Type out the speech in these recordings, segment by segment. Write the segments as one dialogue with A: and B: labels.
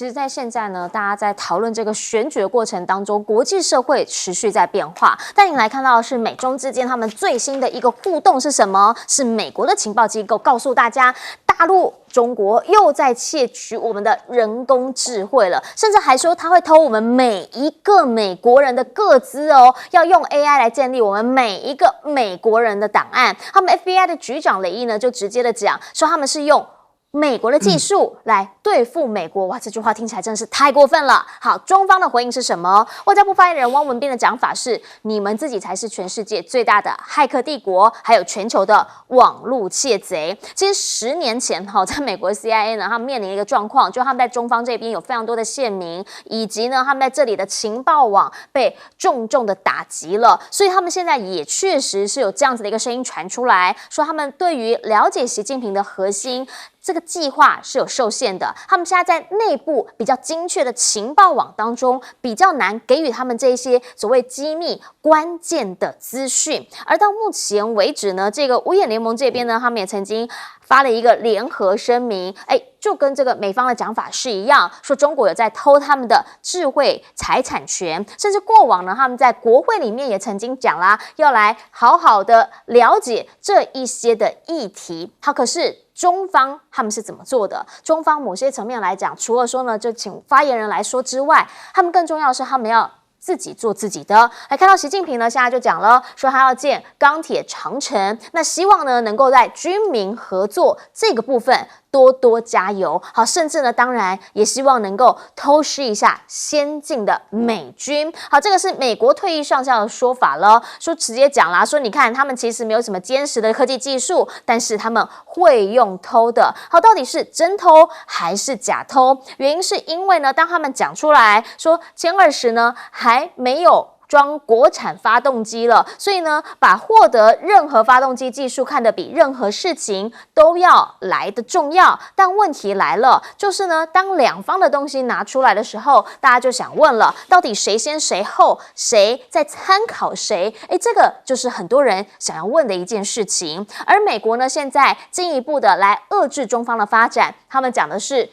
A: 其实，在现在呢，大家在讨论这个选举的过程当中，国际社会持续在变化。但你来看到的是美中之间他们最新的一个互动是什么？是美国的情报机构告诉大家，大陆中国又在窃取我们的人工智慧了，甚至还说他会偷我们每一个美国人的个资哦，要用 AI 来建立我们每一个美国人的档案。他们 FBI 的局长雷伊呢，就直接的讲说他们是用美国的技术来对付美国，哇，这句话听起来真的是太过分了。好，中方的回应是什么？外交部发言人汪文斌的讲法是：你们自己才是全世界最大的骇客帝国，还有全球的网络窃贼。其实10年前，在美国 CIA 呢，他们面临一个状况，就他们在中方这边有非常多的线民，以及呢，他们在这里的情报网被重重的打击了，所以他们现在也确实是有这样子的一个声音传出来，说他们对于了解习近平的核心这个计划是有受限的，他们现在在内部比较精确的情报网当中，比较难给予他们这一些所谓机密关键的资讯。而到目前为止呢，这个五眼联盟这边呢，他们也曾经发了一个联合声明，就跟这个美方的讲法是一样，说中国有在偷他们的智慧财产权，甚至过往呢，他们在国会里面也曾经讲啦，要来好好的了解这一些的议题。好，可是中方他们是怎么做的？中方某些层面来讲，除了说呢，就请发言人来说之外，他们更重要的是他们要自己做自己的。来看到习近平呢，现在就讲了，说他要建钢铁长城，那希望呢能够在军民合作这个部分多多加油。好，甚至呢，当然也希望能够偷师一下先进的美军。好，这个是美国退役上校的说法了，说直接讲啦，说你看他们其实没有什么坚实的科技技术，但是他们会用偷的。好，到底是真偷还是假偷？原因是因为呢，当他们讲出来说歼20呢还没有装国产发动机了，所以呢，把获得任何发动机技术看得比任何事情都要来得重要。但问题来了，就是呢，当两方的东西拿出来的时候，大家就想问了，到底谁先谁后，谁在参考谁？这个就是很多人想要问的一件事情。而美国呢，现在进一步的来遏制中方的发展，他们讲的是，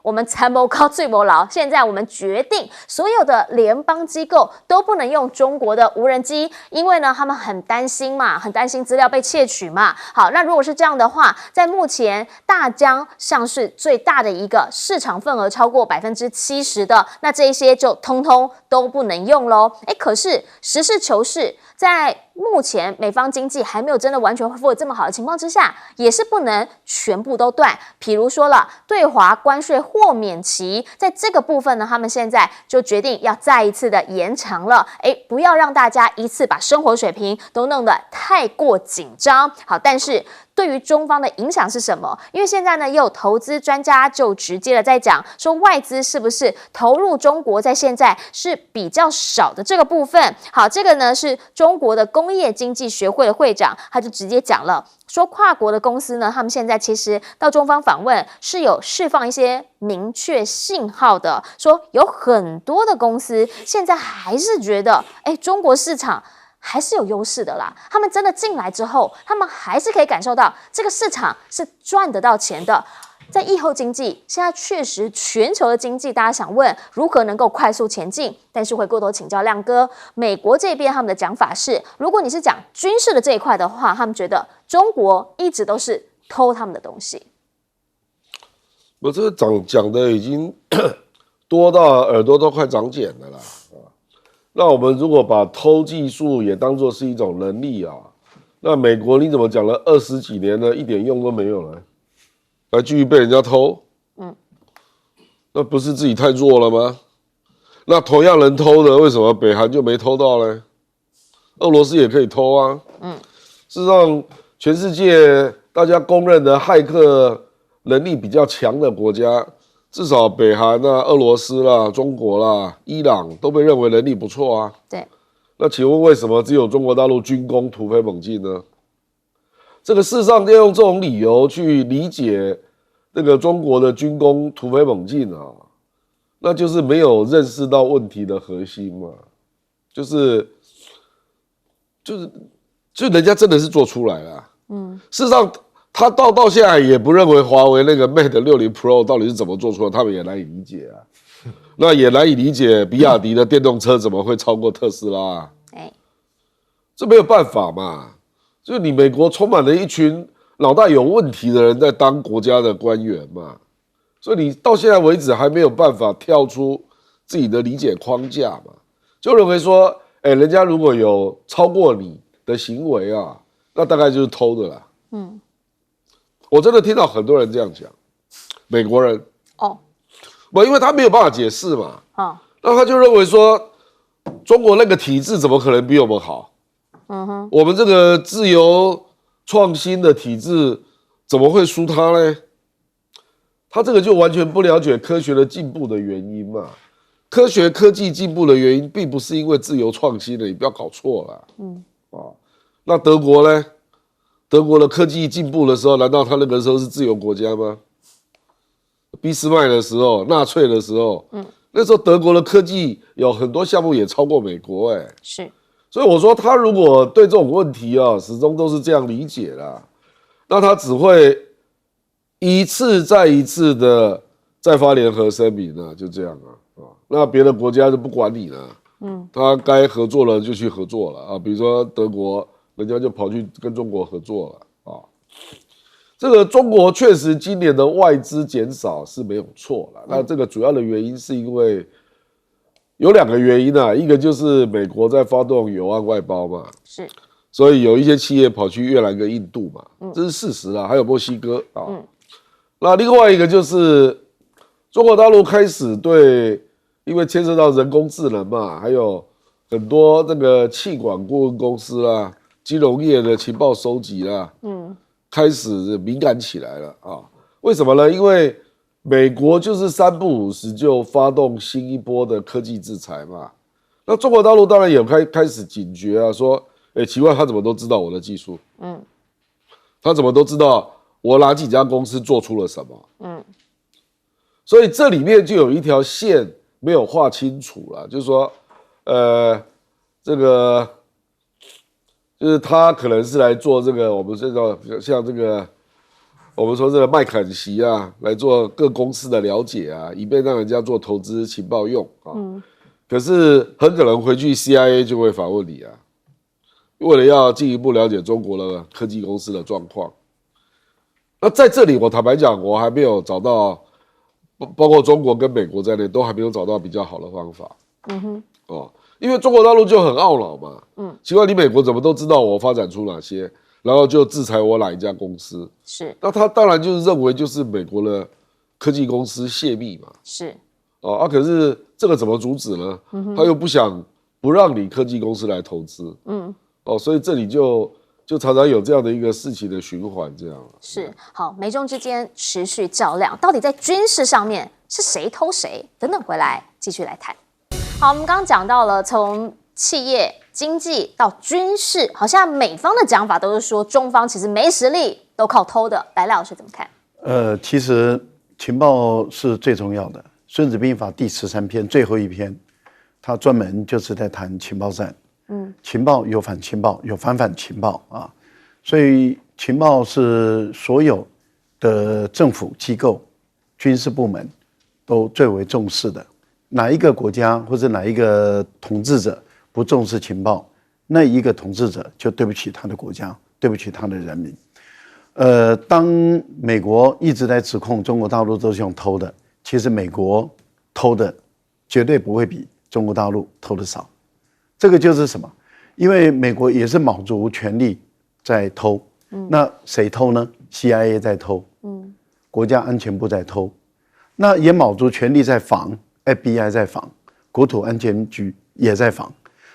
A: 我们参谋高最谋劳，现在我们决定所有的联邦机构都不能用中国的无人机，因为呢，他们很担心嘛，很担心资料被窃取嘛。好，那如果是这样的话，在目前大疆像是最大的一个市场份额超过70%的，那这一些就通通都不能用咯。可是实事求是，在目前美方经济还没有真的完全恢复的这么好的情况之下，也是不能全部都断。比如说了，对华关税豁免期，在这个部分呢，他们现在就决定要再一次的延长了。不要让大家一次把生活水平都弄得太过紧张。好，但是对于中方的影响是什么？因为现在呢，也有投资专家就直接的在讲说，外资是不是投入中国在现在是比较少的这个部分。好，这个呢是中国的工业经济学会的会长，他就直接讲了，说跨国的公司呢，他们现在其实到中方访问是有释放一些明确信号的，说有很多的公司现在还是觉得，中国市场还是有优势的啦。他们真的进来之后，他们还是可以感受到这个市场是赚得到钱的。在疫后经济，现在确实全球的经济，大家想问如何能够快速前进，但是回过头请教亮哥，美国这边他们的讲法是，如果你是讲军事的这一块的话，他们觉得中国一直都是偷他们的东西。
B: 我这个讲的已经多到耳朵都快长茧了啦。那我们如果把偷技术也当作是一种能力啊，那美国你怎么讲了20几年了，一点用都没有了，还继续被人家偷，那不是自己太弱了吗？那同样能偷的，为什么北韩就没偷到呢？俄罗斯也可以偷啊。事实上，全世界大家公认的骇客能力比较强的国家，至少北韩啊、俄罗斯啦、中国啦、伊朗都被认为能力不错啊。
A: 对。
B: 那请问为什么只有中国大陆军工突飞猛进呢？这个事实上要用这种理由去理解那个中国的军工突飞猛进啊，那就是没有认识到问题的核心嘛，就人家真的是做出来了。事实上他到现在也不认为华为那个 Mate 60 Pro 到底是怎么做出来，他们也难以理解啊。那也难以理解比亚迪的电动车怎么会超过特斯拉啊？这没有办法嘛。就你美国充满了一群脑袋有问题的人在当国家的官员嘛，所以你到现在为止还没有办法跳出自己的理解框架嘛，就认为说，人家如果有超过你的行为啊，那大概就是偷的啦。我真的听到很多人这样讲，美国人因为他没有办法解释嘛，那他就认为说，中国那个体制怎么可能比我们好？我们这个自由创新的体制怎么会输他呢？他这个就完全不了解科学的进步的原因嘛。科技进步的原因，并不是因为自由创新的，你不要搞错了。那德国呢？德国的科技进步的时候，难道他那个时候是自由国家吗？俾斯麦的时候，纳粹的时候，那时候德国的科技有很多项目也超过美国，
A: 是。
B: 所以我说，他如果对这种问题啊，始终都是这样理解啦，那他只会一次再一次的再发联合声明啊，就这样啊，那别的国家就不管你了，他该合作了就去合作了啊，比如说德国，人家就跑去跟中国合作了啊。这个中国确实今年的外资减少是没有错了，那这个主要的原因是因为有2个原因啊，一个就是美国在发动友岸外包嘛，
A: 是，
B: 所以有一些企业跑去越南跟印度嘛，这是事实啊，还有墨西哥啊。那另外一个就是中国大陆开始对，因为牵涉到人工智能嘛，还有很多这个企管顾问公司啦、金融业的情报收集啦，开始敏感起来了啊。为什么呢？因为美国就是3不5时就发动新一波的科技制裁嘛，那中国大陆当然也开始警觉啊，说，奇怪，他怎么都知道我的技术？他怎么都知道我哪几家公司做出了什么？所以这里面就有一条线没有画清楚了，就是说，这个就是他可能是来做这个我们这个像这个。我们说这个麦肯锡啊，来做各公司的了解啊，以便让人家做投资情报用啊。可是很可能回去 CIA 就会访问你啊，为了要进一步了解中国的科技公司的状况。那在这里，我坦白讲，我还没有找到，包括中国跟美国在内，都还没有找到比较好的方法。因为中国大陆就很懊恼嘛，奇怪，你美国怎么都知道我发展出哪些？然后就制裁我哪一家公司，
A: 是，
B: 那他当然就是认为就是美国的科技公司泄密嘛，
A: 是，
B: 可是这个怎么阻止呢？他又不想不让你科技公司来投资，所以这里就常常有这样的一个事情的循环，这样
A: 是。好，美中之间持续较量，到底在军事上面是谁偷谁？等等回来继续来谈。好，我们刚刚讲到了从企业、经济到军事，好像美方的讲法都是说中方其实没实力，都靠偷的。赖老师怎么看？
C: 其实情报是最重要的。《孙子兵法》第13篇最后一篇，它专门就是在谈情报战。情报有反情报，有反情报啊，所以情报是所有的政府机构、军事部门都最为重视的。哪一个国家或者哪一个统治者不重视情报，那一个统治者就对不起他的国家，对不起他的人民。当美国一直在指控中国大陆都是用偷的，其实美国偷的绝对不会比中国大陆偷的少。这个就是什么？因为美国也是卯足全力在偷，那谁偷呢 ？CIA 在偷，国家安全部在偷，那也卯足全力在防 ，FBI 在防，国土安全局也在防。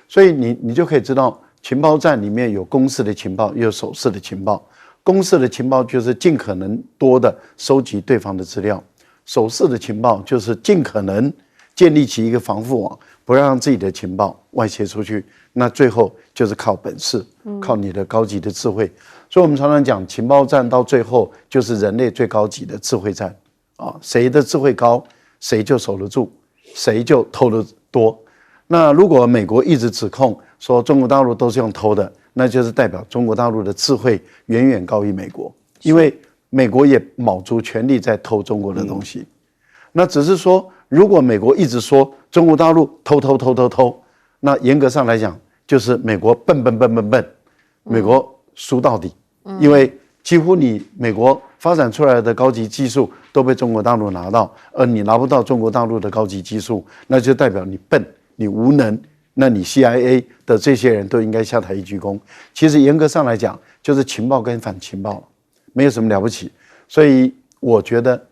C: 所以你就可以知道，情报战里面有公式的情报，也有手势的情报。公式的情报就是尽可能多的收集对方的资料，手势的情报就是尽可能建立起一个防护网，不让自己的情报外泄出去。那最后就是靠本事，靠你的高级的智慧。所以我们常常讲，情报战到最后就是人类最高级的智慧战啊，谁的智慧高，谁就守得住，谁就偷得多。那如果美国一直指控说中国大陆都是用偷的，那就是代表中国大陆的智慧远远高于美国因为美国也卯足全力在偷中国的东西。那只是说，如果美国一直说中国大陆偷，那严格上来讲，就是美国笨，美国输到底。因为几乎你美国发展出来的高级技术都被中国大陆拿到，而你拿不到中国大陆的高级技术，那就代表你笨，你无能。那你 CIA 的这些人都应该下台一鞠躬。其实严格上来讲，就是情报跟反情报，没有什么了不起。所以我觉得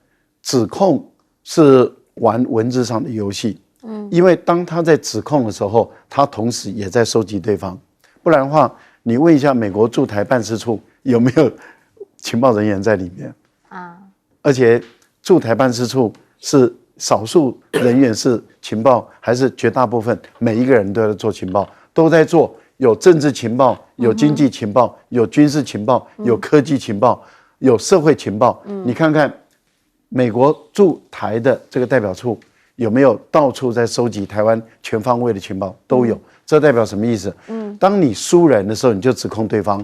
C: 指控是玩文字上的游戏，因为当他在指控的时候，他同时也在收集对方。不然的话，你问一下美国驻台办事处有没有情报人员在里面啊？而且驻台办事处是少数人员是情报，还是绝大部分每一个人都在做情报，都在做，有政治情报，有经济情报，有军事情报，有科技情报，有社会情报。你看看美国驻台的这个代表处有没有到处在收集台湾全方位的情报？都有。这代表什么意思？当你输人的时候，你就指控对方，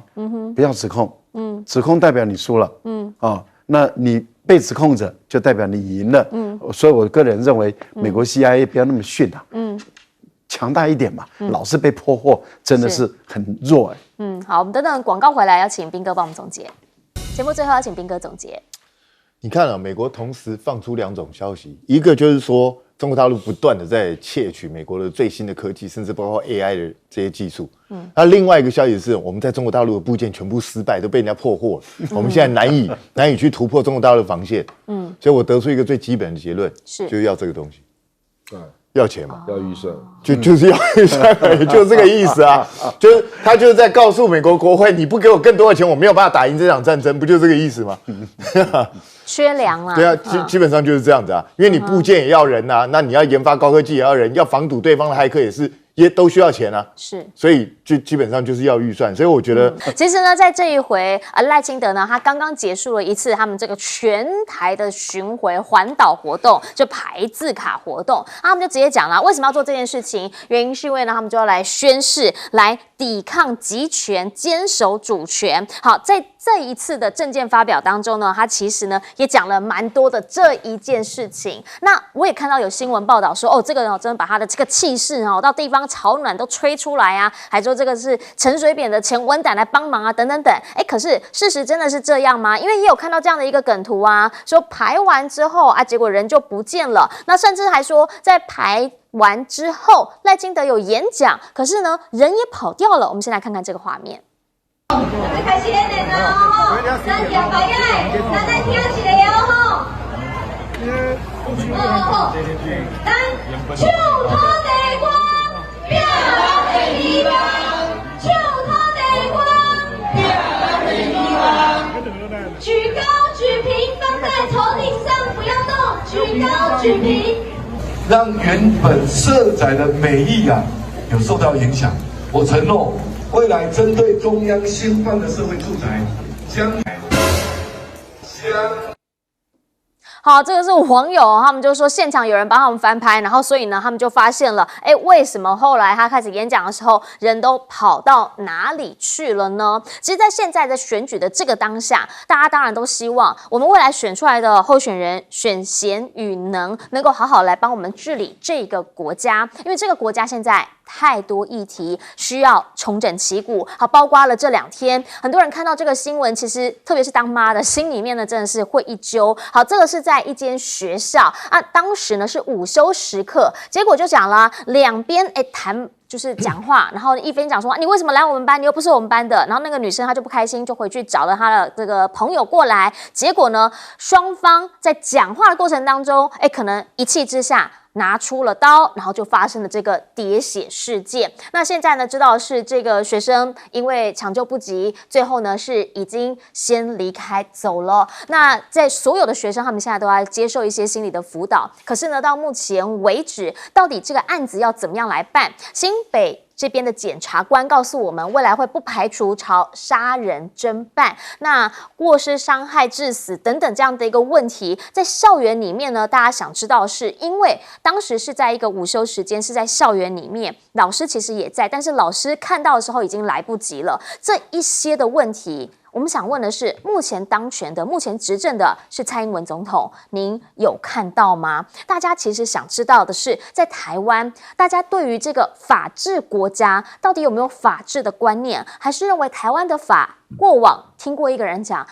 C: 不要指控，指控代表你输了，那你被指控者就代表你赢了，所以我个人认为，美国 CIA 不要那么逊啊，强大一点嘛，老是被破获，真的是很弱
A: 好，我们等等广告回来，要请彬哥帮我们总结。节目最后要请彬哥总结。
D: 你看啊，美国同时放出2种消息，一个就是说中国大陆不断的在窃取美国的最新的科技，甚至包括 AI 的这些技术。那另外一个消息是，我们在中国大陆的部件全部失败，都被人家破获了。我们现在难以去突破中国大陆的防线。所以我得出一个最基本的结论，就是要这个东西，要钱嘛，
B: 要预算，
D: 就是要预算，就这个意思啊。就是他就是在告诉美国国会，你不给我更多的钱，我没有办法打赢这场战争，不就这个意思吗？
A: 缺粮啊，
D: 对啊，基本上就是这样子啊，因为你部件也要人啊，那你要研发高科技也要人，要防堵对方的骇客也都需要钱啊，所以就基本上就是要预算，所以我觉得，
A: 其实呢，在这一回赖清德呢，他刚刚结束了一次他们这个全台的巡回环岛活动，就排字卡活动，他们就直接讲了，为什么要做这件事情？原因是因为呢，他们就要来宣誓，来抵抗集权，坚守主权。好，在这一次的政见发表当中呢，他其实呢也讲了蛮多的这一件事情。那我也看到有新闻报道说，这个人真的把他的这个气势到地方朝暖都吹出来啊，还说这个是陈水扁的前文胆来帮忙啊，等等等。可是事实真的是这样吗？因为也有看到这样的一个梗图啊，说排完之后啊，结果人就不见了。那甚至还说在排完之后，赖清德有演讲，可是呢人也跑掉了。我们先来看看这个画面。
E: 开始演练了吼，咱条白眼，咱在听一个哦吼，咱手托地光，拼的希望，手托地光，拼的希望，举高举平放在头顶上，不要动，举高举平，
F: 让原本社宅的美意啊有受到影响。我承诺。未来针对中央新办的社会住宅，
A: 好，这个是网友，他们就说现场有人帮他们翻拍，然后所以呢，他们就发现了，为什么后来他开始演讲的时候，人都跑到哪里去了呢？其实，在现在的选举的这个当下，大家当然都希望我们未来选出来的候选人选贤与能够好好来帮我们治理这个国家，因为这个国家现在太多议题需要重整旗鼓。好，包括了这2天，很多人看到这个新闻，其实特别是当妈的，心里面呢真的是会一揪。好，这个是在一间学校啊，当时呢是午休时刻，结果就讲了两边谈。就是讲话，然后一边讲说你为什么来我们班，你又不是我们班的，然后那个女生她就不开心，就回去找了她的这个朋友过来，结果呢，双方在讲话的过程当中，可能一气之下拿出了刀，然后就发生了这个喋血事件。那现在呢，知道是这个学生因为抢救不及，最后呢是已经先离开走了。那在所有的学生，他们现在都要接受一些心理的辅导。可是呢，到目前为止，到底这个案子要怎么样来办？新北这边的检察官告诉我们，未来会不排除朝杀人侦办。那过失伤害致死等等这样的一个问题，在校园里面呢，大家想知道的是，因为当时是在一个午休时间，是在校园里面，老师其实也在，但是老师看到的时候已经来不及了。这一些的问题，我我们想问的是，目前当权的、目前执政的是蔡英文总统，您有看到吗？大家其实想知道的是，在台湾，大家对于这个法治国家到底有没有法治的观念，还是认为台湾的法过往听过一个人讲，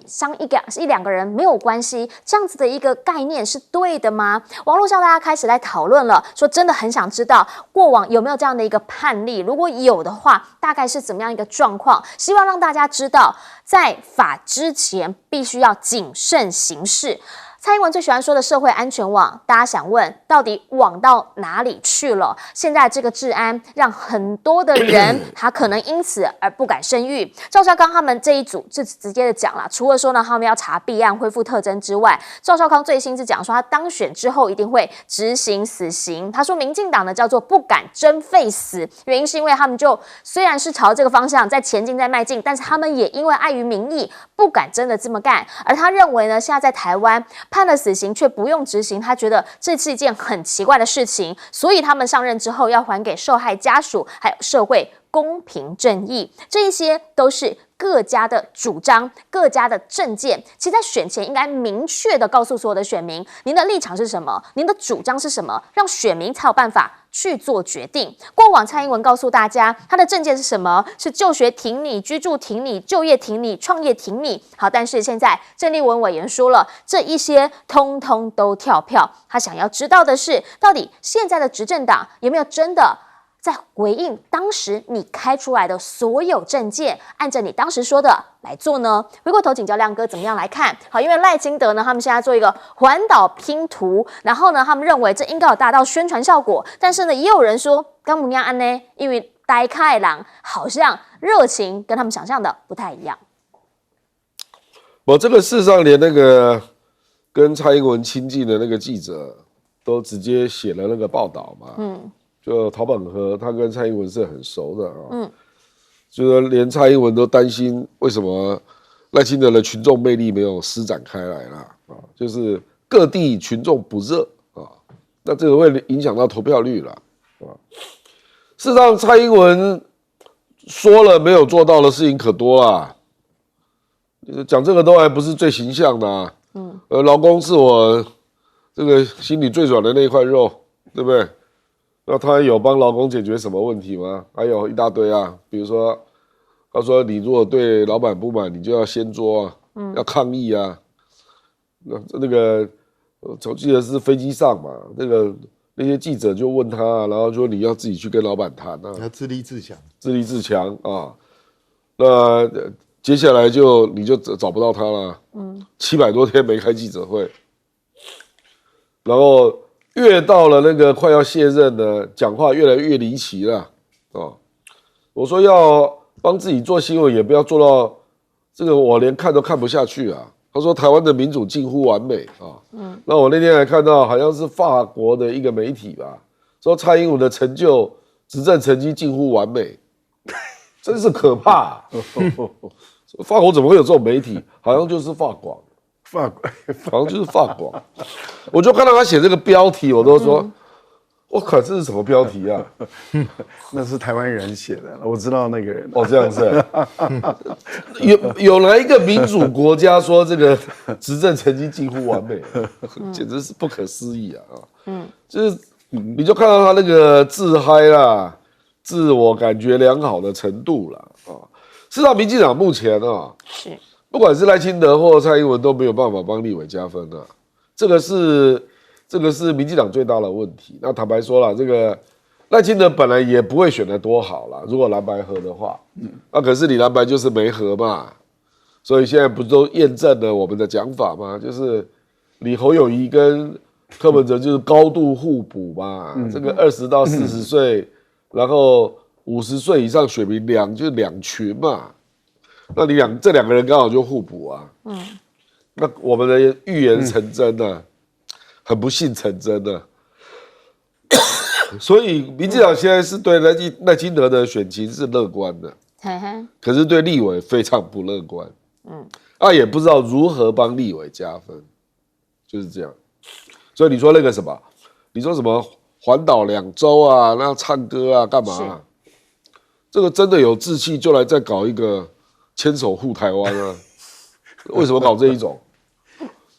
A: 伤一两个人没有关系，这样子的一个概念是对的吗？网络上大家开始来讨论了，说真的很想知道过往有没有这样的一个判例，如果有的话，大概是怎么样一个状况？希望让大家知道，在法之前必须要谨慎行事。蔡英文最喜欢说的社会安全网，大家想问，到底网到哪里去了？现在这个治安让很多的人他可能因此而不敢生育。赵少康他们这一组就直接的讲了，除了说呢他们要查弊案、恢复特侦之外，赵少康最新是讲说他当选之后一定会执行死刑。他说民进党呢叫做不敢真废死，原因是因为他们就虽然是朝这个方向在前进、在迈进，但是他们也因为碍于民意不敢真的这么干。而他认为呢，现在在台湾判了死刑却不用执行，他觉得这是一件很奇怪的事情，所以他们上任之后要还给受害家属还有社会公平正义，这一些都是各家的主张、各家的政见。其实在选前应该明确的告诉所有的选民，您的立场是什么，您的主张是什么，让选民才有办法去做决定。过往蔡英文告诉大家他的政见是什么，是就学挺你、居住挺你、就业挺你、创业挺你。好，但是现在郑丽文委员说了，这一些通通都跳票。他想要知道的是，到底现在的执政党有没有真的在回应当时你开出来的所有政见，按着你当时说的来做呢？回过头请教亮哥怎么样来看？好，因为赖清德呢，他们现在做一个环岛拼图，然后呢，他们认为这应该有达到宣传效果，但是呢，也有人说干不样安呢？因为呆开朗好像热情跟他们想象的不太一样。
B: 我这个事实上连那个跟蔡英文亲近的那个记者都直接写了那个报道嘛，就陶本和他跟蔡英文是很熟的啊，就是连蔡英文都担心为什么赖清德的群众魅力没有施展开来啦啊，就是各地群众不热啊，那这个会影响到投票率啦啊。事实上，蔡英文说了没有做到的事情可多啦，讲这个都还不是最形象的啊。劳工是我这个心里最软的那一块肉，对不对？那他有帮劳工解决什么问题吗？还有一大堆啊，比如说，他说你如果对老板不满，你就要掀桌啊，要抗议啊。那个，我记得是飞机上嘛，那些记者就问他，然后说你要自己去跟老板谈啊，
D: 要自立自强，
B: 自立自强啊。那接下来你就找不到他了，700多天没开记者会，然后越到了那个快要卸任呢，讲话越来越离奇了啊！我说要帮自己做新闻，也不要做到这个，我连看都看不下去啊。他说台湾的民主近乎完美啊，那我那天还看到好像是法国的一个媒体吧，说蔡英文的执政成绩近乎完美，真是可怕啊！法国怎么会有这种媒体？好像就是法广，好像就是法广。我就看到他写这个标题，我都说，我靠，这是什么标题啊？
C: 那是台湾人写的，我知道那个人。
B: 哦，这样子，有哪一个民主国家说这个执政成绩近乎完美？简直是不可思议啊！就是你就看到他那个自嗨啦、自我感觉良好的程度啦啊。事实上，民进党目前啊，不管是赖清德或蔡英文都没有办法帮立委加分啊，这个是民进党最大的问题。那坦白说了，这个赖清德本来也不会选得多好啦，如果蓝白合的话，那可是你蓝白就是没合嘛，所以现在不都验证了我们的讲法吗？就是你侯友宜跟柯文哲就是高度互补嘛，这个20到40岁，然后50岁以上选民就两群嘛，那你这两个人刚好就互补啊。那我们的预言成真啊，很不幸成真啊。所以民进党现在是对赖清德的选情是乐观的，可是对立委非常不乐观。也不知道如何帮立委加分，就是这样。所以你说那个什么，你说什么环岛2周啊，那唱歌啊，干嘛啊？这个真的有志气，就来再搞一个牵手护台湾啊？为什么搞这一种？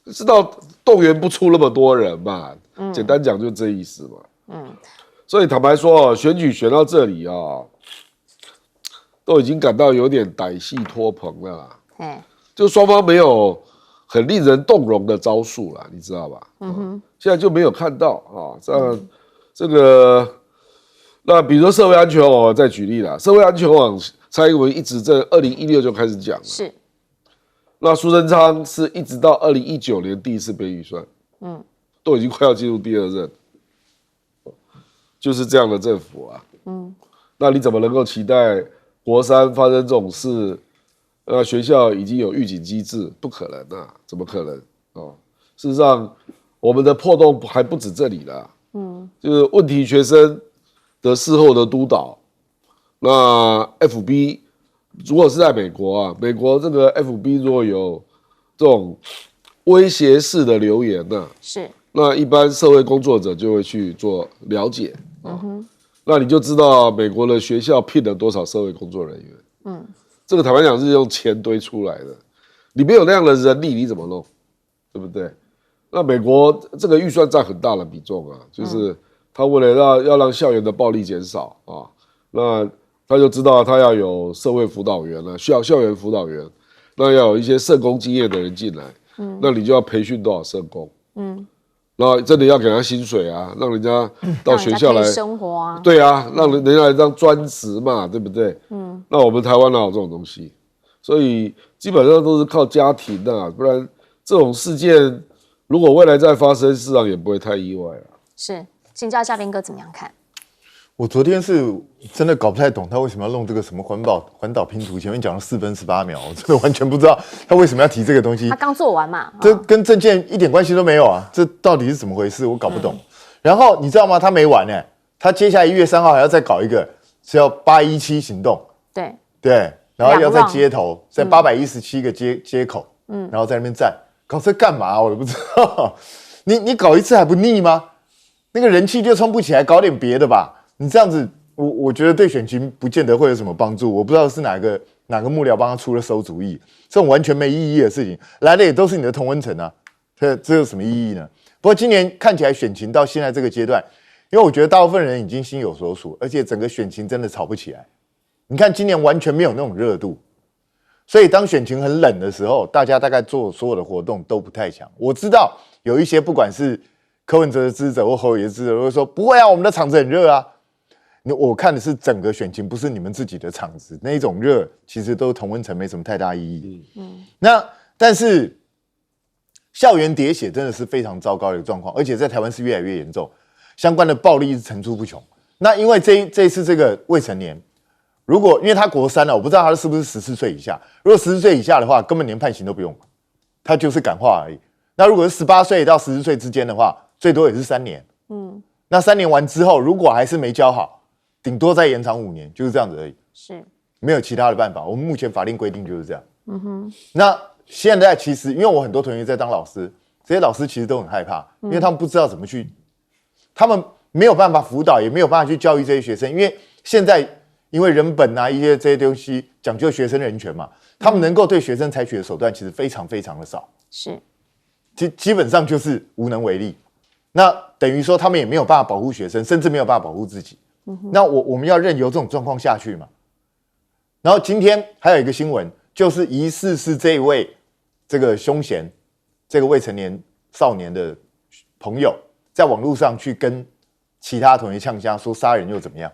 B: 知道动员不出那么多人嘛？简单讲就这意思嘛。所以坦白说，选举选到这里啊，都已经感到有点歹戏拖棚了啦。就双方没有很令人动容的招数啦，你知道吧？现在就没有看到啊。这个，那比如说社会安全网，我再举例啦。社会安全网，蔡英文一直在2016就开始讲了。
A: 是。
B: 那苏贞昌是一直到2019年第一次编预算，都已经快要进入第二任，就是这样的政府啊，那你怎么能够期待国三发生这种事？学校已经有预警机制，不可能啊，怎么可能哦？事实上，我们的破洞还不止这里啦，就是问题学生的事后的督导，那 FB。如果是在美国啊，美国这个 FB 如果有这种威胁式的留言呢，
A: 是，
B: 那一般社会工作者就会去做了解，那你就知道美国的学校聘了多少社会工作人员，这个坦白讲是用钱堆出来的，你没有那样的人力，你怎么弄，对不对？那美国这个预算占很大的比重啊，就是他为了要让校园的暴力减少啊，那。他就知道他要有社会辅导员了，校园辅导员，那要有一些社工经验的人进来，那你就要培训多少社工，那真的要给他薪水啊，让人家到学校来
A: 生活啊，
B: 对啊，让人家来当专职嘛，对不对？那我们台湾哪有这种东西？所以基本上都是靠家庭啊，不然这种事件如果未来再发生，市场也不会太意外啊。
A: 是，请教嘉宾哥怎么样看？
D: 我昨天是真的搞不太懂他为什么要弄这个什么环岛拼图，前面讲了4分18秒，我真的完全不知道他为什么要提这个东西。
A: 他刚做完嘛，
D: 这跟政见一点关系都没有啊，这到底是怎么回事？我搞不懂。然后你知道吗？他没完呢，他接下来1月3号还要再搞一个，是要817行动，对，然后要在街头，在817个街口，然后在那边站，搞这干嘛？我都不知道。你搞一次还不腻吗？那个人气就冲不起来，搞点别的吧。你这样子，我觉得对选情不见得会有什么帮助。我不知道是哪个幕僚帮他出了馊主意，这种完全没意义的事情，来的也都是你的同温层啊，这有什么意义呢？不过今年看起来选情到现在这个阶段，因为我觉得大部分人已经心有所属，而且整个选情真的吵不起来。你看今年完全没有那种热度，所以当选情很冷的时候，大家大概做所有的活动都不太强。我知道有一些不管是柯文哲的支持者或侯友宜的支持者会说，不会啊，我们的场子很热啊。我看的是整个选情，不是你们自己的场子，那一种热其实都同温层没什么太大意义。那但是校园喋血真的是非常糟糕的一个状况，而且在台湾是越来越严重，相关的暴力是层出不穷。那因为这一次这个未成年，如果因为他国3了，我不知道他是不是14岁以下。如果14岁以下的话，根本连判刑都不用，他就是感化而已。那如果是18岁到14岁之间的话，最多也是3年。那3年完之后，如果还是没教好，顶多再延长5年，就是这样子而已，
A: 是
D: 没有其他的办法。我们目前法令规定就是这样。那现在其实，因为我很多同学在当老师，这些老师其实都很害怕，因为他们不知道怎么去，他们没有办法辅导，也没有办法去教育这些学生，因为现在因为人本啊一些这些东西讲究学生人权嘛，他们能够对学生采取的手段其实非常非常的少，
A: 是
D: 基本上就是无能为力。那等于说他们也没有办法保护学生，甚至没有办法保护自己。那我们要任由这种状况下去嘛？然后今天还有一个新闻，就是疑似是这一位这个凶嫌，这个未成年少年的朋友，在网络上去跟其他同学呛瞎，说杀人又怎么样？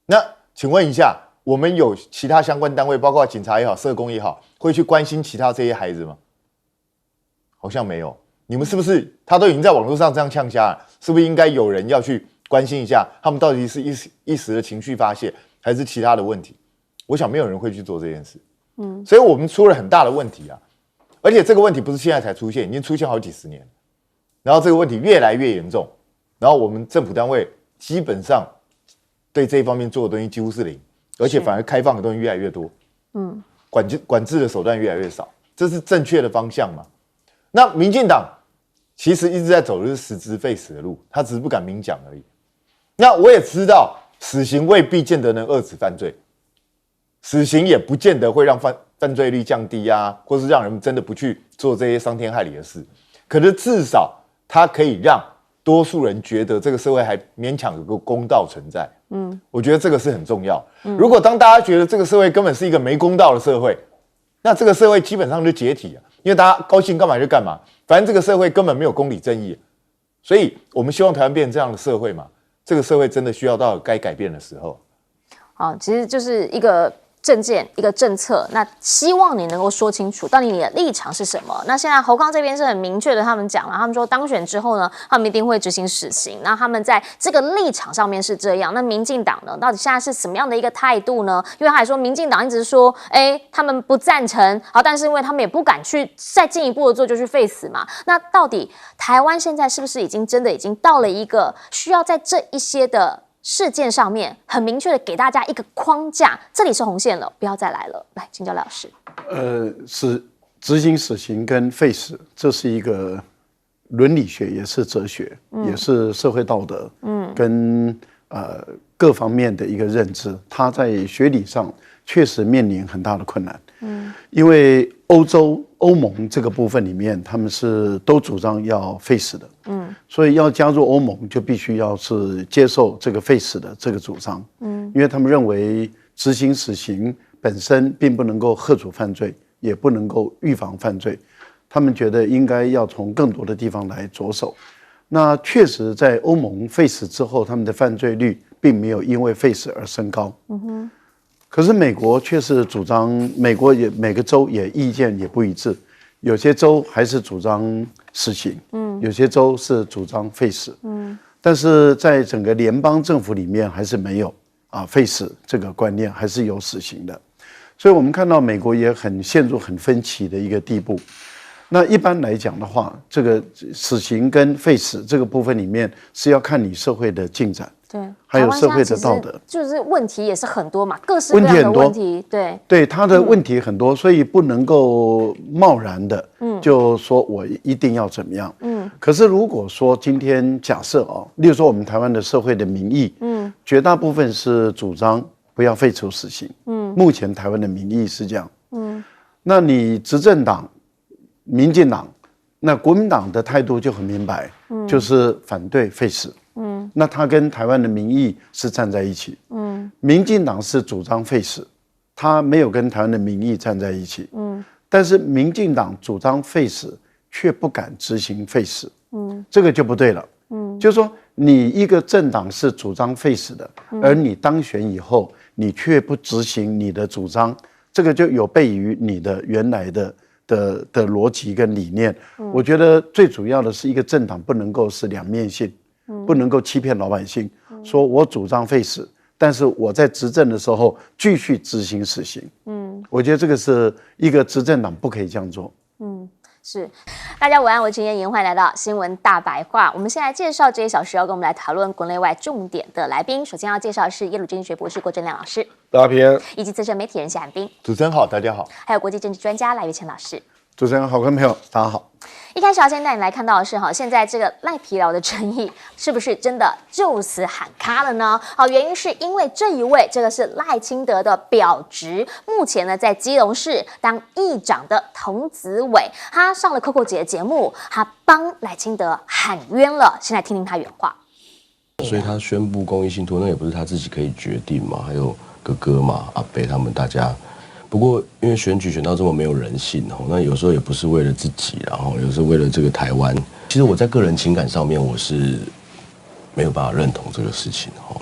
D: 那请问一下，我们有其他相关单位，包括警察也好、社工也好，会去关心其他这些孩子吗？好像没有。你们是不是他都已经在网络上这样呛瞎了？是不是应该有人要去关心一下他们到底是一时的情绪发泄，还是其他的问题？我想没有人会去做这件事。所以我们出了很大的问题啊！而且这个问题不是现在才出现，已经出现好几十年。然后这个问题越来越严重，然后我们政府单位基本上对这一方面做的东西几乎是零，而且反而开放的东西越来越多。管制的手段越来越少，这是正确的方向嘛？那民进党其实一直在走的是实质废死的路，他只是不敢明讲而已。那我也知道，死刑未必见得能遏制犯罪，死刑也不见得会让犯罪率降低啊，或是让人们真的不去做这些伤天害理的事。可是至少它可以让多数人觉得这个社会还勉强有个公道存在。我觉得这个是很重要。如果当大家觉得这个社会根本是一个没公道的社会，那这个社会基本上就解体了，因为大家高兴干嘛就干嘛，反正这个社会根本没有公理正义。所以我们希望台湾变成这样的社会嘛，这个社会真的需要到该改变的时候。
A: 好，其实就是一个政见，一个政策，那希望你能够说清楚到底你的立场是什么。那现在侯康这边是很明确的，他们讲了，他们说当选之后呢，他们一定会执行死刑。那他们在这个立场上面是这样，那民进党呢，到底现在是什么样的一个态度呢？因为他还说民进党一直说，他们不赞成，好，但是因为他们也不敢去再进一步的做，就去废死嘛。那到底台湾现在是不是已经到了一个需要在这一些的事件上面很明确的给大家一个框架，这里是红线了，不要再来了。来，请教老师。
C: 是执行死刑跟废死，这是一个伦理学，也是哲学，也是社会道德，跟各方面的一个认知。它在学理上确实面临很大的困难。因为欧盟这个部分里面，他们是都主张要废死的，所以要加入欧盟就必须要是接受这个废死的这个主张，因为他们认为执行死刑本身并不能够遏阻犯罪，也不能够预防犯罪，他们觉得应该要从更多的地方来着手。那确实在欧盟废死之后，他们的犯罪率并没有因为废死而升高。可是美国却是主张，美国也每个州也意见也不一致，有些州还是主张死刑，有些州是主张废死，但是在整个联邦政府里面还是没有废死这个观念，还是有死刑的，所以我们看到美国也陷入很分歧的一个地步。那一般来讲的话，这个死刑跟废死这个部分里面是要看你社会的进展。
A: 对，
C: 还有社会的道德，
A: 就是问题也是很多嘛，各式各样的问题，
C: 对他的问题很多，所以不能够贸然的就说我一定要怎么样。可是如果说今天假设例如说我们台湾的社会的民意，绝大部分是主张不要废除死刑，目前台湾的民意是这样，那你执政党民进党，那国民党的态度就很明白，就是反对废死。那他跟台湾的民意是站在一起。民进党是主张废死，他没有跟台湾的民意站在一起。但是民进党主张废死，却不敢执行废死。这个就不对了。就是说，你一个政党是主张废死的，而你当选以后，你却不执行你的主张，这个就有悖于你的原来的逻辑跟理念。我觉得最主要的是一个政党不能够是两面性。不能够欺骗老百姓，说我主张废死，但是我在执政的时候继续执行死刑。我觉得这个是一个执政党不可以这样做。
A: 是，大家午安，我是陈燕莹，欢迎来到新闻大白话。我们先来介绍这一小时要跟我们来讨论国内外重点的来宾。首先要介绍的是耶鲁经济学博士郭正亮老师，
B: 大家平安，
A: 以及资深媒体人谢寒冰。
D: 主持人好，大家好。
A: 还有国际政治专家赖岳谦老师。
C: 主持人好，观众朋友大家好。
A: 一开始要先带你来看到的是现在这个赖皮寮的争议是不是真的就此喊卡了呢？原因是因为这一位这个是赖清德的表侄，目前呢在基隆市当议长的童子伟，他上了 Coco 姐的节目，他帮赖清德喊冤了。先来听听他原话。
G: 所以他宣布公益信托，那也不是他自己可以决定嘛，还有哥哥嘛、阿伯他们大家。不过，因为选举选到这么没有人性那有时候也不是为了自己，然后有时候为了这个台湾。其实我在个人情感上面，我是没有办法认同这个事情
A: 好，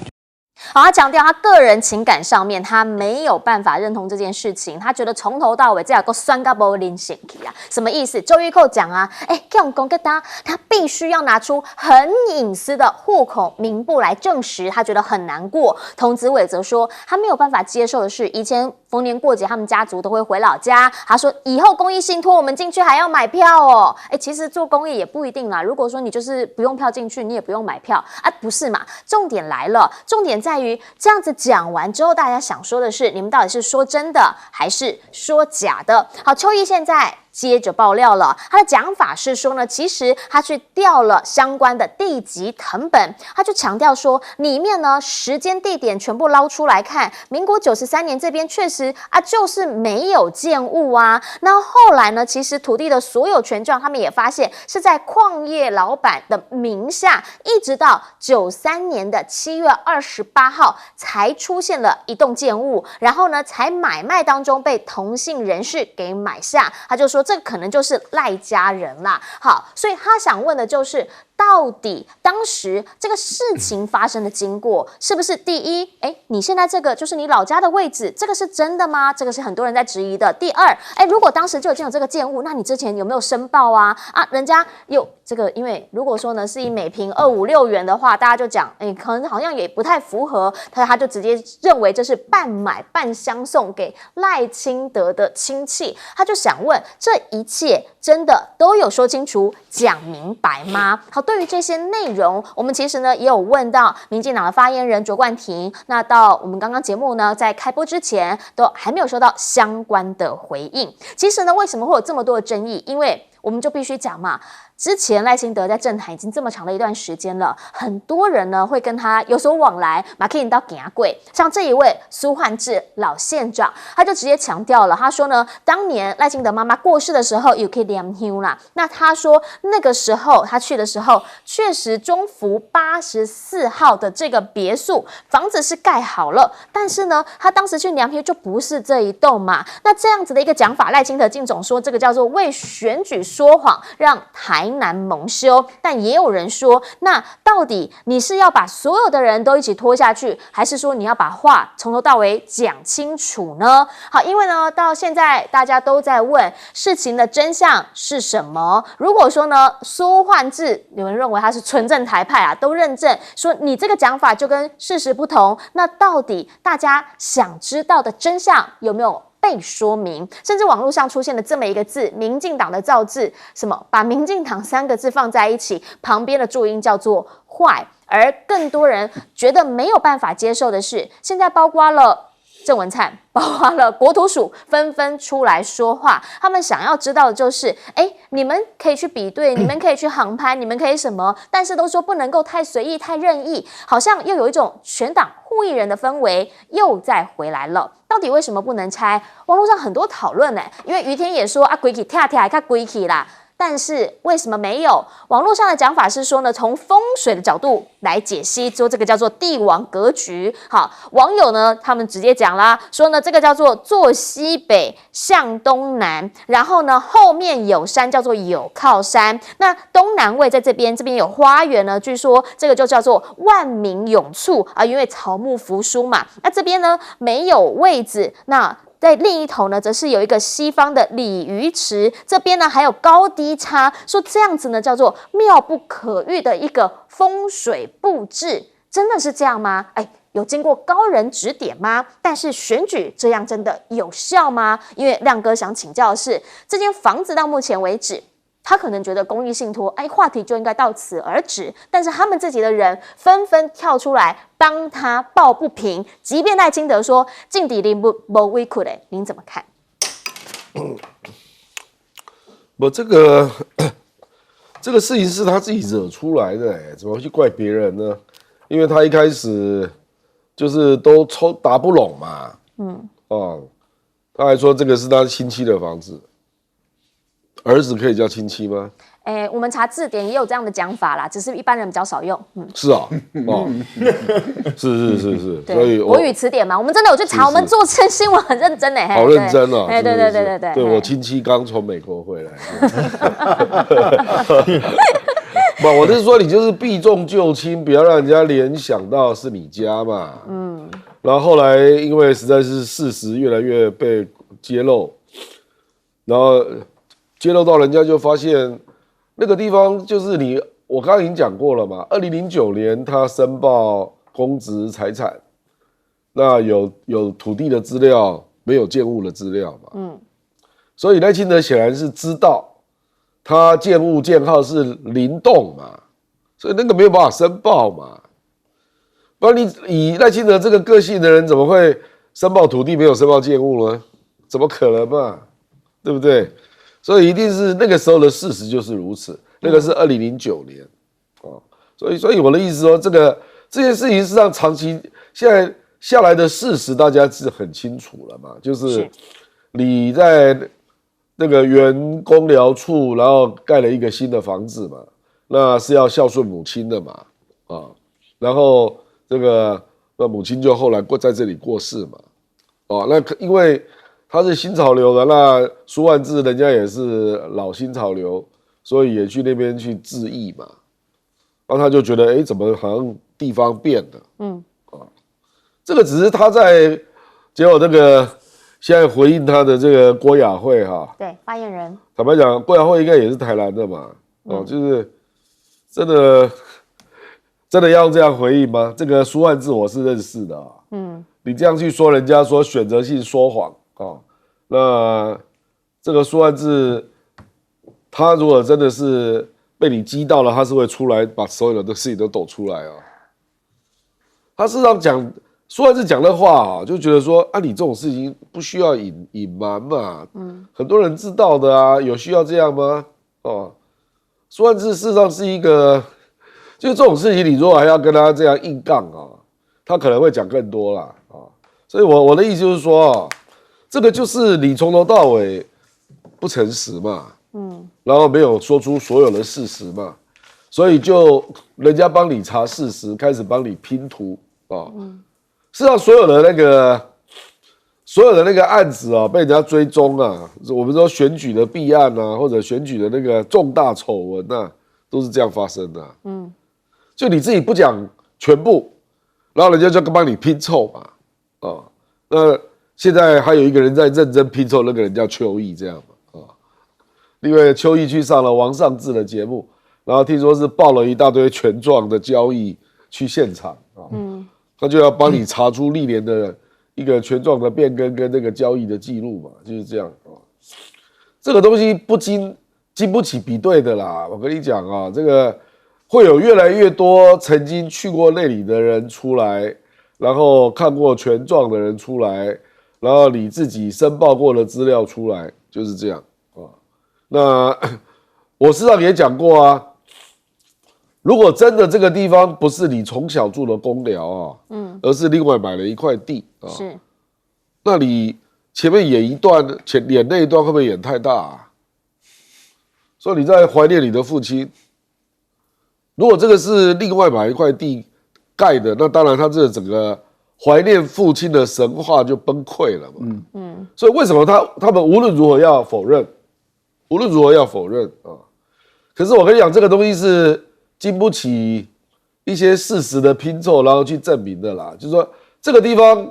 A: 他强调他个人情感上面他没有办法认同这件事情，他觉得从头到尾这样够酸到不灵性啊，什么意思？周玉蔻讲啊，这种公给他必须要拿出很隐私的户口名簿来证实，他觉得很难过。童子伟则说，他没有办法接受的是，以前逢年过节他们家族都会回老家，他说以后公益信托我们进去还要买票哦。其实做公益也不一定啦，如果说你就是不用票进去，你也不用买票啊，不是嘛？重点来了，重点在于这样子讲完之后，大家想说的是，你们到底是说真的还是说假的？好，邱毅现在接着爆料了，他的讲法是说呢，其实他去调了相关的地籍誊本，他就强调说，里面呢时间地点全部捞出来看，民国93年这边确实啊就是没有建物啊。那后来呢，其实土地的所有权状，他们也发现是在矿业老板的名下，一直到93年的7月28号才出现了一栋建物，然后呢才买卖当中被同姓人士给买下。他就说这可能就是赖家人啦。好，所以他想问的就是，到底当时这个事情发生的经过是不是第一，你现在这个就是你老家的位置，这个是真的吗？这个是很多人在质疑的。第二，如果当时就已经有这个建物，那你之前有没有申报啊？人家有这个，因为如果说呢是以每坪256元的话，大家就讲，可能好像也不太符合，他就直接认为这是半买半相送给赖清德的亲戚，他就想问，这一切真的都有说清楚、讲明白吗？好，对于这些内容，我们其实呢也有问到民进党的发言人卓冠廷，那到我们刚刚节目呢在开播之前都还没有收到相关的回应。其实呢，为什么会有这么多的争议？因为我们就必须讲嘛，之前赖清德在政坛已经这么长的一段时间了，很多人呢会跟他有所往来，马可以到行柜。像这一位苏焕智老县长，他就直接强调了，他说呢，当年赖清德妈妈过世的时候，有可以念香啦。那他说那个时候他去的时候，确实中福84号的这个别墅房子是盖好了，但是呢，他当时去念香就不是这一栋嘛。那这样子的一个讲法，赖清德竟总说这个叫做为选举说谎，让台南蒙羞。但也有人说，那到底你是要把所有的人都一起拖下去，还是说你要把话从头到尾讲清楚呢？好，因为呢，到现在大家都在问事情的真相是什么。如果说呢，苏焕智有人认为他是纯正台派啊，都认证说你这个讲法就跟事实不同，那到底大家想知道的真相有没有被说明？甚至网络上出现了这么一个字，民进党的造字，什么把民进党3个字放在一起，旁边的注音叫做坏。而更多人觉得没有办法接受的是，现在包括了郑文灿，包括了国土署纷纷出来说话，他们想要知道的就是，你们可以去比对，你们可以去航拍，你们可以什么，但是都说不能够太随意、太任意，好像又有一种全党护议人的氛围又再回来了。到底为什么不能拆？网络上很多讨论呢，因为于天也说规矩跳跳看规矩啦。但是为什么没有？网络上的讲法是说呢，从风水的角度来解析，说这个叫做帝王格局。好，网友呢他们直接讲啦，说呢这个叫做坐西北向东南，然后呢后面有山叫做有靠山，那东南位在这边有花园呢，据说这个就叫做万民永簇啊，因为草木扶疏嘛。那这边呢没有位置，那在另一头呢，则是有一个西方的鲤鱼池，这边呢还有高低差，说这样子呢叫做妙不可喻的一个风水布置，真的是这样吗？有经过高人指点吗？但是选举这样真的有效吗？因为亮哥想请教的是，这间房子到目前为止，他可能觉得公益信托，话题就应该到此而止，但是他们自己的人纷纷跳出来帮他抱不平，即便赖清德说敬底林不委屈嘞，您怎么看？
B: 这个事情是他自己惹出来的，怎么会去怪别人呢？因为他一开始就是都打不拢嘛，他还说这个是他亲戚的房子。儿子可以叫亲戚吗？
A: 我们查字典也有这样的讲法啦，只是一般人比较少用。
B: 是啊，是，所以
A: 国语词典嘛，我们真的有去查，我们做新闻很认真的，
B: 好认真啊！
A: 对，
B: 我亲戚刚从美国回来。我是说，你就是避重就轻，不要让人家联想到是你家嘛。然后后来因为实在是事实越来越被揭露，然后揭露到人家就发现那个地方就是我刚刚已经讲过了嘛。2009年他申报公职财产，那有土地的资料，没有建物的资料嘛。所以赖清德显然是知道他建物建号是0栋嘛，所以那个没有办法申报嘛。不然你以赖清德这个个性的人，怎么会申报土地没有申报建物呢？怎么可能嘛？对不对？所以一定是那个时候的事实就是如此。那个是2009年，所以我的意思说，这件事情事实上长期现在下来的事实大家是很清楚了嘛，就是你在那个原公寮处，然后盖了一个新的房子嘛，那是要孝顺母亲的嘛，然后那母亲就后来在这里过世嘛，那因为他是新潮流的，那苏万志人家也是老新潮流，所以也去那边去致意嘛，然后他就觉得，怎么好像地方变了，这个只是他在结果现在回应他的这个郭雅慧
A: 对，发言人，
B: 坦白讲，郭雅慧应该也是台南的嘛，就是真的要这样回应吗？这个苏万志我是认识的你这样去说人家说选择性说谎那这个苏万志，他如果真的是被你激到了，他是会出来把所有的事情都抖出来他事实上讲，苏万志讲的话就觉得说你这种事情不需要隐瞒嘛，很多人知道的有需要这样吗？苏万志事实上是一个，就这种事情，你如果还要跟他这样硬杠他可能会讲更多啦所以我的意思就是说这个就是你从头到尾不诚实嘛，然后没有说出所有的事实嘛，所以就人家帮你查事实，开始帮你拼图事实上所有的那个案子被人家追踪我们说选举的弊案或者选举的那个重大丑闻都是这样发生的就你自己不讲全部，然后人家就帮你拼凑嘛那现在还有一个人在认真拼凑，那个人叫邱毅这样嘛因为邱毅去上了王尚志的节目，然后听说是报了一大堆权状的交易去现场他就要帮你查出历年的一个权状的变更跟那个交易的记录嘛，就是这样这个东西经不起比对的啦。我跟你讲这个会有越来越多曾经去过那里的人出来，然后看过权状的人出来，然后你自己申报过的资料出来，就是这样那我事实上也讲过如果真的这个地方不是你从小住的公寮而是另外买了一块地
A: 是，
B: 那你前面演一段，演那一段会不会演太大所以你在怀念你的父亲。如果这个是另外买一块地盖的，那当然他这整个怀念父亲的神话就崩溃了嘛。所以为什么他们无论如何要否认，可是我跟你讲，这个东西是经不起一些事实的拼凑，然后去证明的啦。就是说，这个地方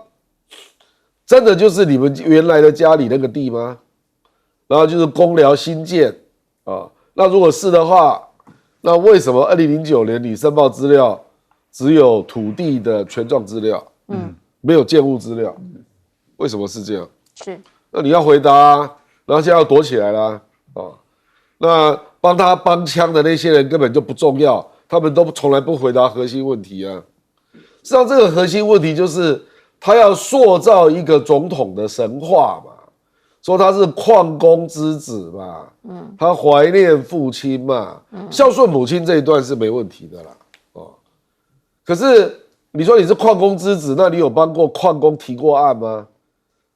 B: 真的就是你们原来的家里那个地吗？然后就是公寮新建那如果是的话，那为什么2009年你申报资料只有土地的权状资料，没有建物资料？为什么是这样？
A: 是，
B: 那你要回答然后现在要躲起来啦那帮他帮腔的那些人根本就不重要，他们都从来不回答核心问题实际上，这个核心问题就是他要塑造一个总统的神话嘛，说他是矿工之子嘛，他怀念父亲嘛，孝顺母亲这一段是没问题的啦可是你说你是矿工之子，那你有帮过矿工提过案吗？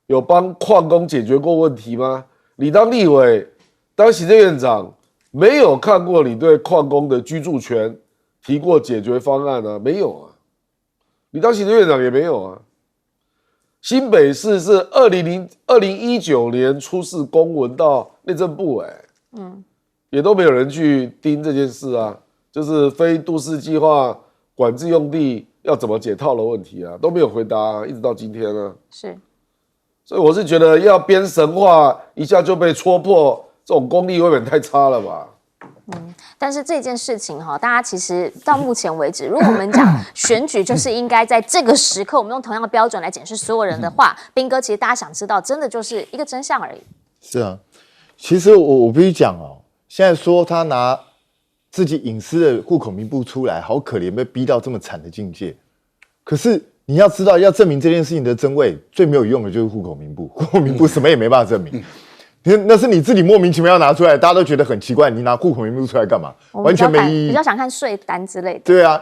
B: 有帮矿工解决过问题吗？你当立委当行政院长，没有看过你对矿工的居住权提过解决方案没有你当行政院长也没有新北市是2019年出示公文到内政部也都没有人去盯这件事就是非都市计划管制用地要怎么解套的问题都没有回答一直到今天
A: 是，
B: 所以我是觉得要编神话一下就被戳破，这种功力未免太差了吧。
A: 但是这件事情大家其实到目前为止，如果我们讲选举就是应该在这个时刻，我们用同样的标准来检视所有人的话，彬哥，其实大家想知道，真的就是一个真相而已。
D: 是其实我必须讲现在说他拿自己隐私的户口名簿出来，好可怜，被逼到这么惨的境界。可是你要知道，要证明这件事情的真伪，最没有用的就是户口名簿，户口名簿什么也没办法证明。那是你自己莫名其妙拿出来，大家都觉得很奇怪，你拿户口名簿出来干嘛？完全没意义。
A: 比较想看税单之类的。
D: 对啊，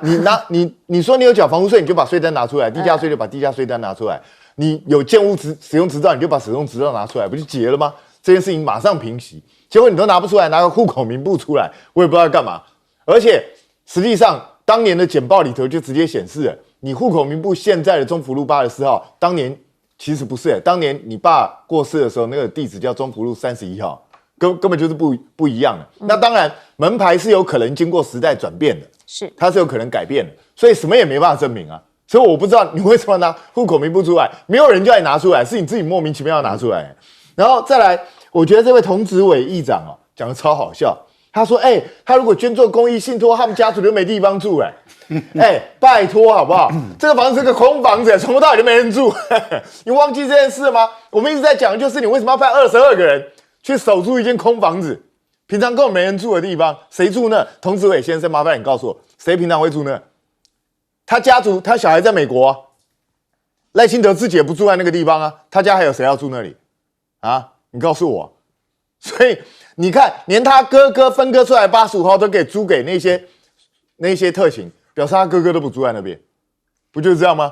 D: 你说你有缴房屋税，你就把税单拿出来；地价税就把地价税单拿出来。你有建物使用执照，你就把使用执照拿出来，不就结了吗？这件事情马上平息。结果你都拿不出来，拿个户口名簿出来，我也不知道干嘛。而且实际上，当年的简报里头就直接显示了，你户口名簿现在的中福路84号，当年其实不是，当年你爸过世的时候，那个地址叫中福路31号，根本就是不一样的。那当然，门牌是有可能经过时代转变的，
A: 是
D: 它是有可能改变的，所以什么也没办法证明啊。所以我不知道你为什么拿户口名簿出来，没有人叫你拿出来，是你自己莫名其妙拿出来。然后再来，我觉得这位童子伟议长哦，讲的超好笑。他说：“他如果捐做公益信托，他们家族就没地方住拜托好不好？这个房子是个空房子，从头到尾就没人住。你忘记这件事吗？我们一直在讲，就是你为什么要派22个人去守住一间空房子？平常根本没人住的地方，谁住那？童子伟先生，麻烦你告诉我，谁平常会住那？他家族，他小孩在美国啊，赖清德自己也不住在那个地方啊，他家还有谁要住那里啊？你告诉我。所以你看，连他哥哥分割出来85号都可以租给那些特勤，表示他哥哥都不住在那边，不就是这样吗？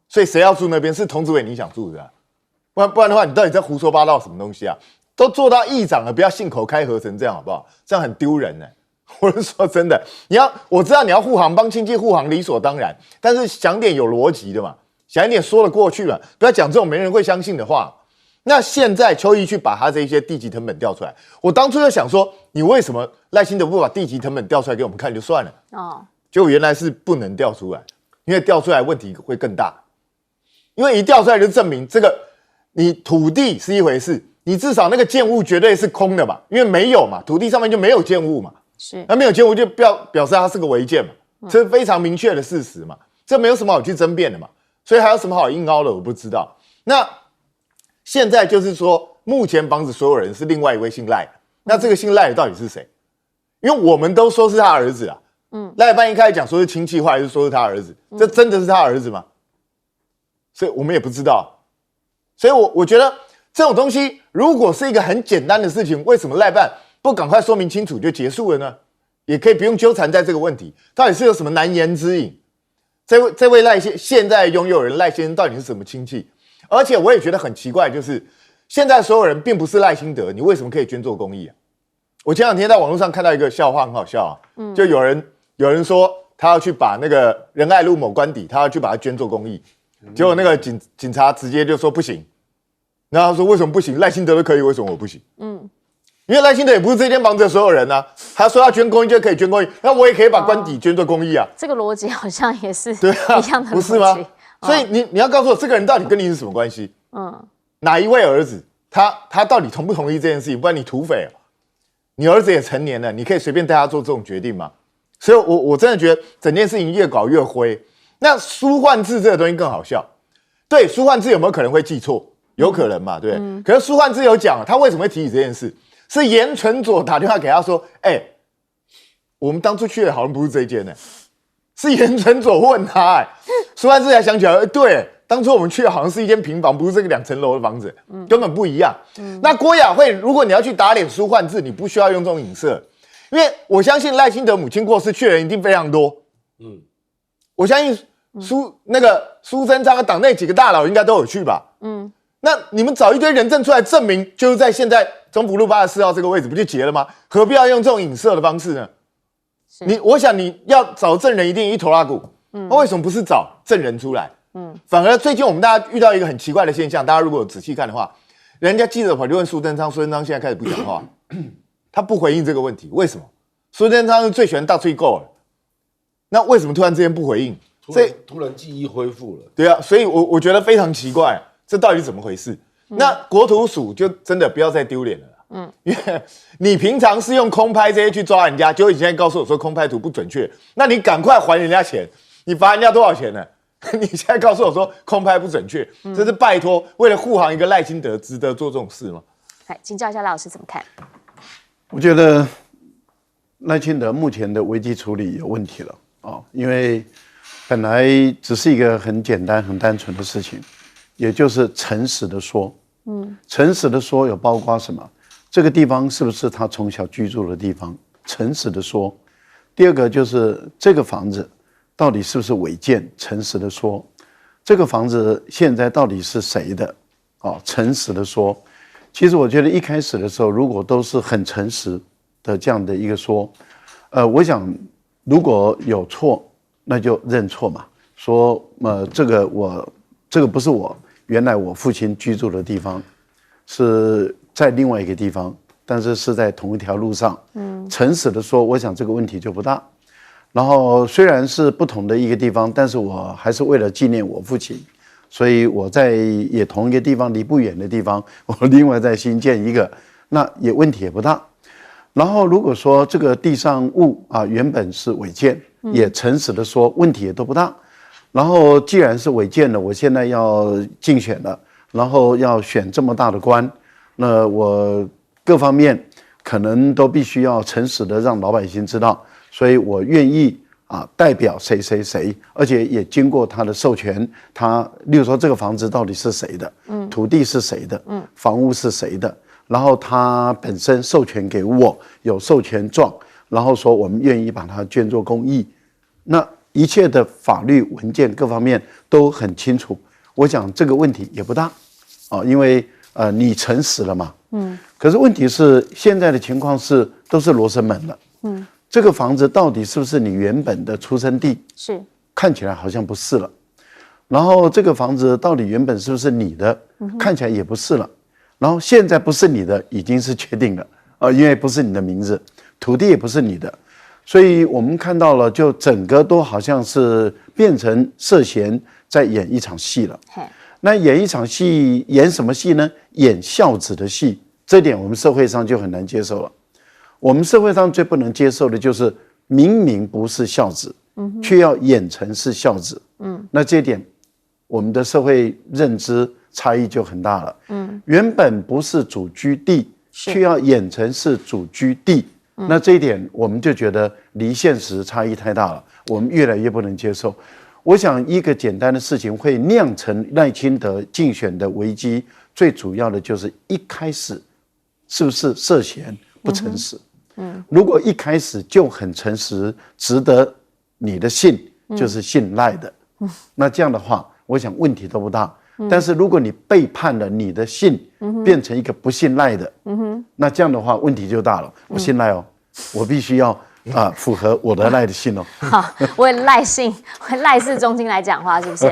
D: 所以谁要住那边？是童子伟你想住的啊？不然的话，你到底在胡说八道什么东西啊？都做到议长了，不要信口开河成这样好不好？这样很丢人呢。我是说真的，我知道你要护航，帮亲戚护航理所当然，但是想点有逻辑的嘛，想一点说得过去了，不要讲这种没人会相信的话。那现在邱毅去把他这些地籍誊本调出来，我当初就想说，你为什么赖清德不把地籍誊本调出来给我们看就算了？结果原来是不能调出来，因为调出来问题会更大。因为一调出来就证明这个你土地是一回事，你至少那个建物绝对是空的嘛，因为没有嘛，土地上面就没有建物嘛，
A: 是
D: 那没有建物就表示它是个违建嘛，这是非常明确的事实嘛，这没有什么好去争辩的嘛，所以还有什么好硬凹的我不知道。那现在就是说，目前房子所有人是另外一位姓赖的，那这个姓赖的到底是谁？因为我们都说是他儿子啊，赖班一开始讲说是亲戚，后来就说是他儿子，这真的是他儿子吗？所以我们也不知道。所以我觉得这种东西，如果是一个很简单的事情，为什么赖办不赶快说明清楚就结束了呢？也可以不用纠缠在这个问题，到底是有什么难言之隐？这位现在拥有人赖先生到底是什么亲戚？而且我也觉得很奇怪，就是现在所有人并不是赖清德，你为什么可以捐做公益啊？我前两天在网络上看到一个笑话，很好笑啊，就有人说他要去把那个仁爱路某官邸，他要去把它捐做公益，结果那个警察直接就说不行，然后他说为什么不行？赖清德都可以，为什么我不行？因为赖清德也不是这间房子的所有人啊，他说要捐公益就可以捐公益，那我也可以把官邸捐做公益啊。
A: 这个逻辑好像也是
D: 对啊，
A: 一样的逻辑，
D: 不是吗？所以你要告诉我，这个人到底跟你是什么关系？哪一位儿子？他到底同不同意这件事情？不然你土匪哦，你儿子也成年了，你可以随便带他做这种决定吗？所以我真的觉得整件事情越搞越灰。那舒焕智这个东西更好笑，对，舒焕智有没有可能会记错？有可能嘛，对不对？可是舒焕智有讲，他为什么会提起这件事？是严纯佐打电话给他说：“我们当初去的好像不是这一间呢。”是严纯佐问他，舒焕智才想起来，对，当初我们去的好像是一间平房，不是这个2层楼的房子，根本不一样。那郭雅慧，如果你要去打脸舒焕智，你不需要用这种影射，因为我相信赖清德母亲过世去的人一定非常多。我相信苏贞昌和党内几个大佬应该都有去吧。那你们找一堆人证出来证明，就是在现在中福路84号这个位置，不就结了吗？何必要用这种影射的方式呢？我想你要找证人一定一头拉骨，那为什么不是找证人出来？反而最近我们大家遇到一个很奇怪的现象，大家如果仔细看的话，人家记者跑去问苏贞昌，苏贞昌现在开始不讲话，他不回应这个问题，为什么？苏贞昌是最喜欢大吹够了，那为什么突然之间不回应？
B: 突然记忆恢复了。
D: 对啊，所以我觉得非常奇怪，这到底怎么回事？那国土署就真的不要再丢脸了。因为你平常是用空拍这些去抓人家，结果你现在告诉我说空拍图不准确，那你赶快还人家钱，你罚人家多少钱呢？你现在告诉我说空拍不准确，这是拜托为了护航一个赖清德，值得做这种事吗？
A: 请教一下赖老师怎么看？
C: 我觉得赖清德目前的危机处理有问题了因为本来只是一个很简单、很单纯的事情，也就是诚实的说。诚实的说有包括什么？这个地方是不是他从小居住的地方？诚实的说。第二个就是这个房子到底是不是违建？诚实的说。这个房子现在到底是谁的？诚实的说。其实我觉得一开始的时候，如果都是很诚实的这样的一个说，我想如果有错，那就认错嘛。说这个不是我原来我父亲居住的地方，是在另外一个地方，但是是在同一条路上。诚实的说，我想这个问题就不大。然后虽然是不同的一个地方，但是我还是为了纪念我父亲，所以我在也同一个地方离不远的地方，我另外再新建一个，那也问题也不大。然后如果说这个地上物原本是违建，也诚实的说问题也都不大。然后既然是违建了，我现在要竞选了，然后要选这么大的官，那我各方面可能都必须要诚实的让老百姓知道，所以我愿意代表谁谁谁，而且也经过他的授权，例如说这个房子到底是谁的，土地是谁的，房屋是谁的，然后他本身授权给我，有授权状，然后说我们愿意把它捐作公益，那一切的法律文件各方面都很清楚，我想这个问题也不大，因为你诚实了嘛，可是问题是现在的情况是都是罗生门了，这个房子到底是不是你原本的出生地？
A: 是，看
C: 起来好像不是了。然后这个房子到底原本是不是你的？看起来也不是了。然后现在不是你的，已经是确定了，因为不是你的名字，土地也不是你的，所以我们看到了，就整个都好像是变成涉嫌在演一场戏了。那演一场戏，演什么戏呢？演孝子的戏，这点我们社会上就很难接受了。我们社会上最不能接受的就是明明不是孝子，却要演成是孝子。那这点我们的社会认知差异就很大了。原本不是主居地，却要演成是主居地，那这一点我们就觉得离现实差异太大了，我们越来越不能接受。我想一个简单的事情会酿成赖清德竞选的危机，最主要的就是一开始是不是涉嫌不诚实。如果一开始就很诚实，值得你的信，就是信赖的，那这样的话，我想问题都不大。但是如果你背叛了你的信，变成一个不信赖的，那这样的话问题就大了。我信赖哦，我必须要符合我的赖的信哦。
A: 好，为赖姓、为赖氏中心来讲话，是不是？